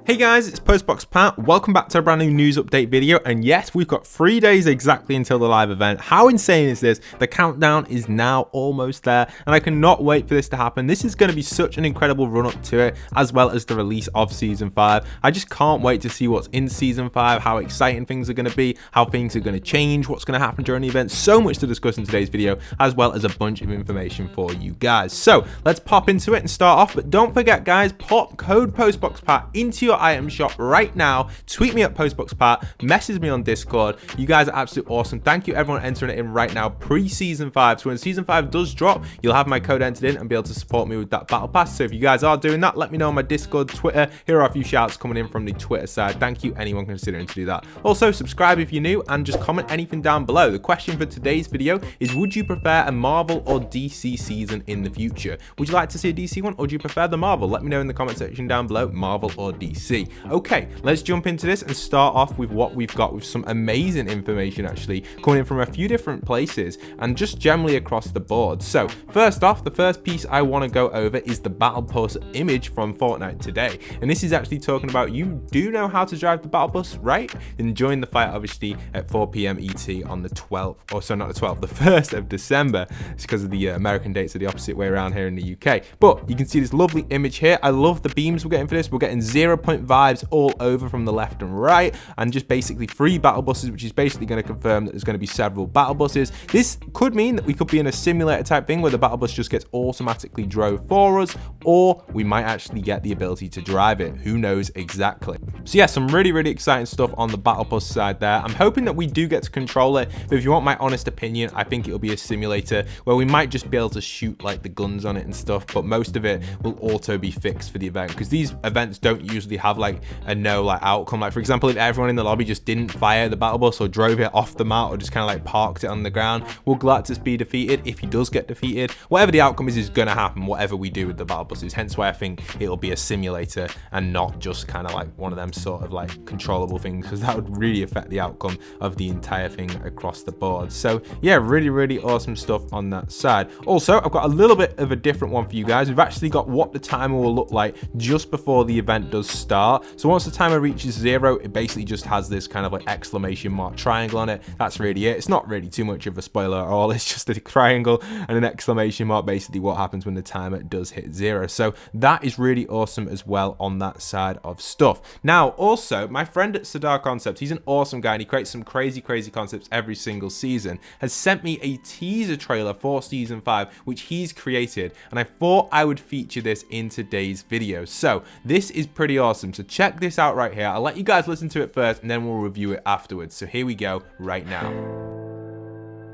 Hey guys, it's postboxpat. Welcome back to a brand new news update video, and yes, we've got 3 days exactly until the live event. How insane is this? The countdown is now almost there, and I cannot wait for this to happen. This is going to be such an incredible run up to it, as well as the release of Season 5. I just can't wait to see what's in Season 5, how exciting things are going to be, how things are going to change, what's going to happen during the event. So much to discuss in today's video, as well as a bunch of information for you guys. So let's pop into it and start off, but don't forget guys, pop code postboxpat into your item shop right now. Tweet me at postboxpat, message me on Discord. You guys are absolutely awesome. Thank you everyone entering it in right now pre-season 5. So when season 5 does drop, you'll have my code entered in and be able to support me with that battle pass. So if you guys are doing that, let me know on my Discord, Twitter. Here are a few shouts coming in from the Twitter side. Thank you anyone considering to do that. Also subscribe if you're new and just comment anything down below. The question for today's video is, would you prefer a Marvel or DC season in the future? Would you like to see a DC one, or do you prefer the Marvel? Let me know in the comment section down below, Marvel or DC. Okay, let's jump into this and start off with what we've got, with some amazing information actually coming in from a few different places and just generally across the board. So first off, the first piece I want to go over is the battle bus image from Fortnite today, and this is actually talking about you do know how to drive the battle bus, right? And join the fight obviously at 4 p.m. ET on the 12th, or so not the 12th, the 1st of December. It's because of the American dates are the opposite way around here in the UK. But you can see this lovely image here. I love the beams we're getting for this. We're getting 0-point vibes all over from the left and right, and just basically 3 battle buses, which is basically going to confirm that there's going to be several battle buses. This could mean that we could be in a simulator type thing where the battle bus just gets automatically drove for us, or we might actually get the ability to drive it. Who knows exactly? So yeah, some really exciting stuff on the battle bus side there. I'm hoping that we do get to control it, but if you want my honest opinion, I think it'll be a simulator where we might just be able to shoot like the guns on it and stuff, but most of it will auto be fixed for the event, because these events don't usually have like a no like outcome. Like for example, if everyone in the lobby just didn't fire the battle bus or drove it off the map or just kind of like parked it on the ground, will Galactus be defeated? If he does get defeated, whatever the outcome is going to happen, whatever we do with the battle buses. Hence why I think it'll be a simulator and not just kind of like one of them sort of like controllable things, because that would really affect the outcome of the entire thing across the board. So yeah, really awesome stuff on that side. Also, I've got a little bit of a different one for you guys. We've actually got what the timer will look like just before the event does start. So once the timer reaches 0, it basically just has this kind of like exclamation mark triangle on it. That's really it. It's not really too much of a spoiler at all. It's just a triangle and an exclamation mark, basically what happens when the timer does hit 0. So that is really awesome as well on that side of stuff. Now also, my friend at Sadar Concepts, he's an awesome guy and he creates some crazy concepts every single season, has sent me a teaser trailer for season 5 which he's created, and I thought I would feature this in today's video. So this is pretty awesome, so check this out right here. I'll let you guys listen to it first and then we'll review it afterwards. So here we go right now.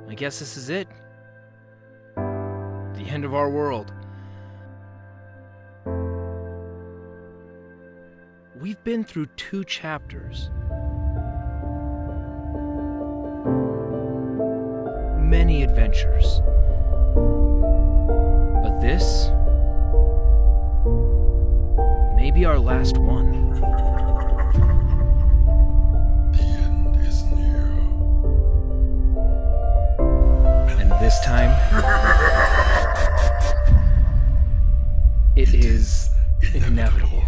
I guess this is it. The end of our world. We've been through 2 chapters. Many adventures. But this may be our last one. The end is near. And this time, it is inevitable.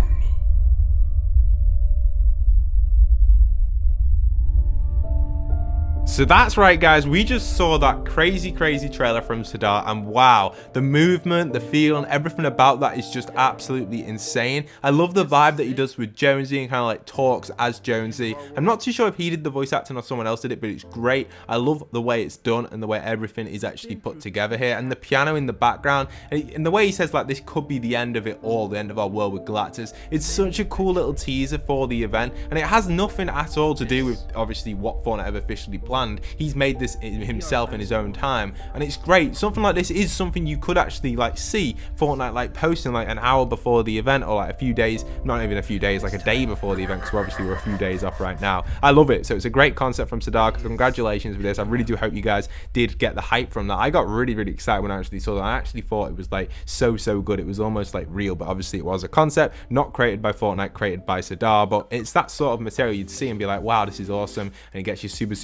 So that's right guys, we just saw that crazy trailer from Sadar, and wow, the movement, the feel and everything about that is just absolutely insane. I love the vibe that he does with Jonesy and kind of like talks as Jonesy. I'm not too sure if he did the voice acting or someone else did it, but it's great. I love the way it's done and the way everything is actually put together here, and the piano in the background, and the way he says like this could be the end of it all, the end of our world with Galactus. It's such a cool little teaser for the event, and it has nothing at all to do with obviously what Fortnite have officially planned. He's made this himself in his own time, and it's great. Something like this is something you could actually like see Fortnite like posting like an hour before the event, or like a few days, not even a few days, like a day before the event, because obviously we're a few days off right now. I love it. So it's a great concept from Sadar. Congratulations with this. I really do hope you guys did get the hype from that. I got really excited when I actually saw that. I actually thought it was like so good. It was almost like real, but obviously it was a concept not created by Fortnite, created by Sadar. But it's that sort of material you'd see and be like, wow, this is awesome, and it gets you super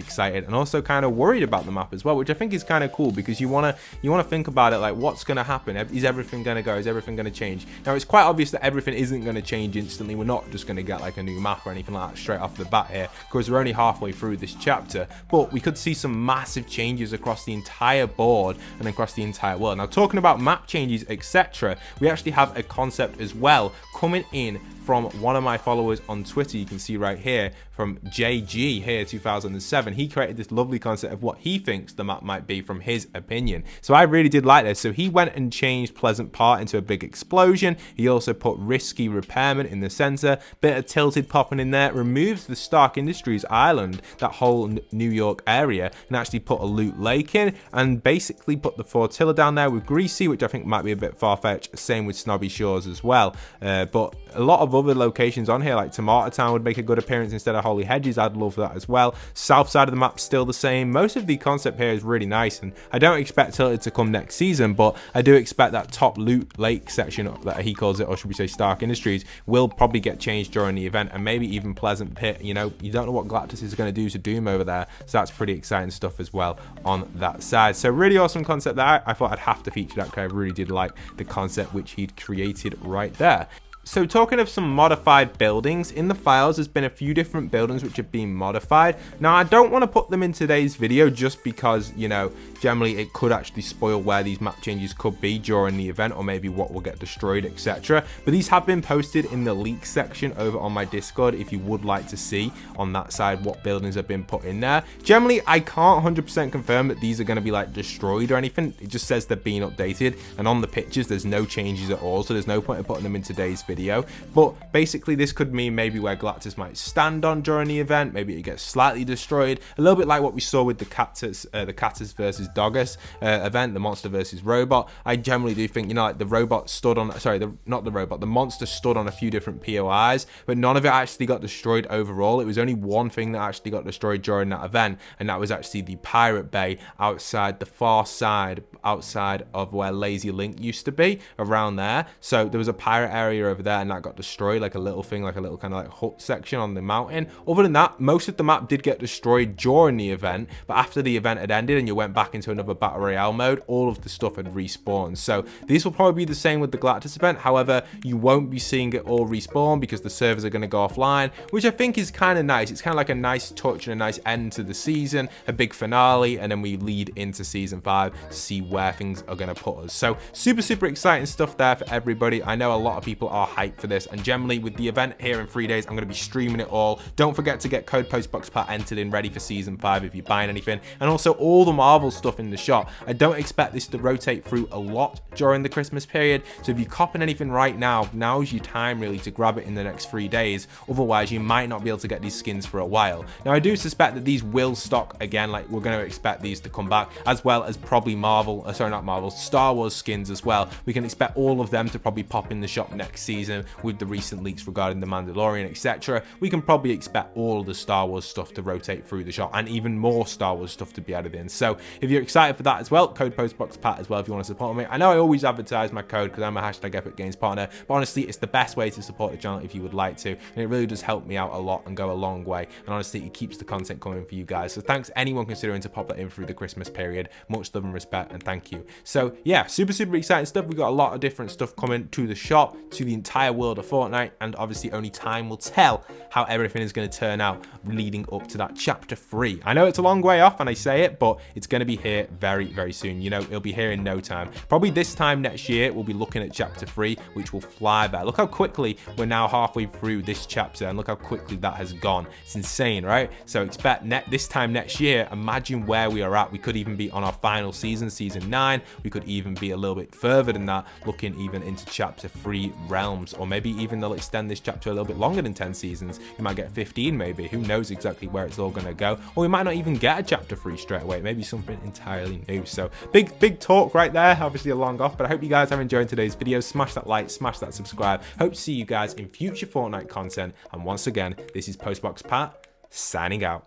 excited and also kind of worried about the map as well, which I think is kind of cool, because you want to think about it like, what's going to happen? Is everything going to go? Is everything going to change? Now, it's quite obvious that everything isn't going to change instantly. We're not just going to get like a new map or anything like that straight off the bat here, because we're only halfway through this chapter, but we could see some massive changes across the entire board and across the entire world. Now, talking about map changes, etc., we actually have a concept as well coming in from one of my followers on Twitter. You can see right here, from JG here 2007. He created this lovely concept of what he thinks the map might be from his opinion. So I really did like this. So he went and changed Pleasant Part into a big explosion. He also put risky repairman in the center, bit of tilted popping in there, removes the Stark Industries island, that whole New York area, and actually put a loot lake in, and basically put the Fortilla down there with Greasy, which I think might be a bit far-fetched. Same with Snobby Shores as well. But a lot of other locations on here, like Tomato Town, would make a good appearance instead of Holy Hedges. I'd love that as well. South side of the map's still the same. Most of the concept here is really nice, and I don't expect Tilted to come next season, but I do expect that top loot lake section that he calls it, or should we say Stark Industries, will probably get changed during the event, and maybe even Pleasant Pit. You know, you don't know what Galactus is going to do to Doom over there, so that's pretty exciting stuff as well on that side. So really awesome concept there. I thought I'd have to feature that because I really did like the concept which he'd created right there. So talking of some modified buildings, in the files there's been a few different buildings which have been modified. Now I don't want to put them in today's video just because, you know, generally it could actually spoil where these map changes could be during the event, or maybe what will get destroyed, etc. But these have been posted in the leaks section over on my Discord if you would like to see on that side what buildings have been put in there. Generally I can't 100% confirm that these are going to be like destroyed or anything. It just says they're being updated, and on the pictures there's no changes at all, so there's no point in putting them in today's video. But basically this could mean maybe where Galactus might stand on during the event, maybe it gets slightly destroyed, a little bit like what we saw with the Cactus versus Dogus event, the monster versus robot. I generally do think, you know, like the robot stood on, sorry, the monster stood on a few different POIs, but none of it actually got destroyed overall. It was only one thing that actually got destroyed during that event, and that was actually the pirate bay outside the far side, outside of where Lazy Link used to be, around there. So there was a pirate area over there, and that got destroyed, like a little thing, like a little kind of like hut section on the mountain. Other than that, most of the map did get destroyed during the event, but after the event had ended and you went back into another battle royale mode, all of the stuff had respawned. So this will probably be the same with the Galactus event. However, you won't be seeing it all respawn because the servers are going to go offline, which I think is kind of nice. It's kind of like a nice touch and a nice end to the season, a big finale, and then we lead into season 5 to see where things are going to put us. So super exciting stuff there for everybody. I know a lot of people are hyped for this, and generally with the event here in 3 days, I'm going to be streaming it all. Don't forget to get code postboxpat entered in ready for season 5 if you're buying anything, and also all the Marvel stuff in the shop. I don't expect this to rotate through a lot during the Christmas period, so if you're copping anything right now, now's your time really to grab it in the next 3 days. Otherwise you might not be able to get these skins for a while. Now I do suspect that these will stock again, like we're going to expect these to come back, as well as probably Star Wars skins as well. We can expect all of them to probably pop in the shop next season with the recent leaks regarding the Mandalorian, etc. We can probably expect all of the Star Wars stuff to rotate through the shop, and even more Star Wars stuff to be added in. So if you're excited for that as well, code postboxpat as well if you want to support me. I know I always advertise my code because I'm a hashtag Epic Games partner, but honestly it's the best way to support the channel if you would like to, and it really does help me out a lot and go a long way, and honestly it keeps the content coming for you guys. So thanks anyone considering to pop that in through the Christmas period. Much love and respect, and thank you. So yeah, super exciting stuff. We've got a lot of different stuff coming to the shop, to the entire world of Fortnite, and obviously only time will tell how everything is going to turn out leading up to that chapter 3. I know it's a long way off and I say it, but it's going to be here very soon. You know, it'll be here in no time. Probably this time next year we'll be looking at chapter 3, which will fly by. Look how quickly we're now halfway through this chapter, and look how quickly that has gone. It's insane, right? So expect this time next year, imagine where we are at. We could even be on our final season, season 9. We could even be a little bit further than that, looking even into chapter 3 realms, or maybe even they'll extend this chapter a little bit longer than 10 seasons. You might get 15 maybe. Who knows exactly where it's all going to go, or we might not even get a chapter 3 straight away. Maybe something entirely new. So big talk right there, obviously a long off, but I hope you guys have enjoyed today's video. Smash that like, smash that subscribe. Hope to see you guys in future Fortnite content, and once again, this is postboxpat signing out.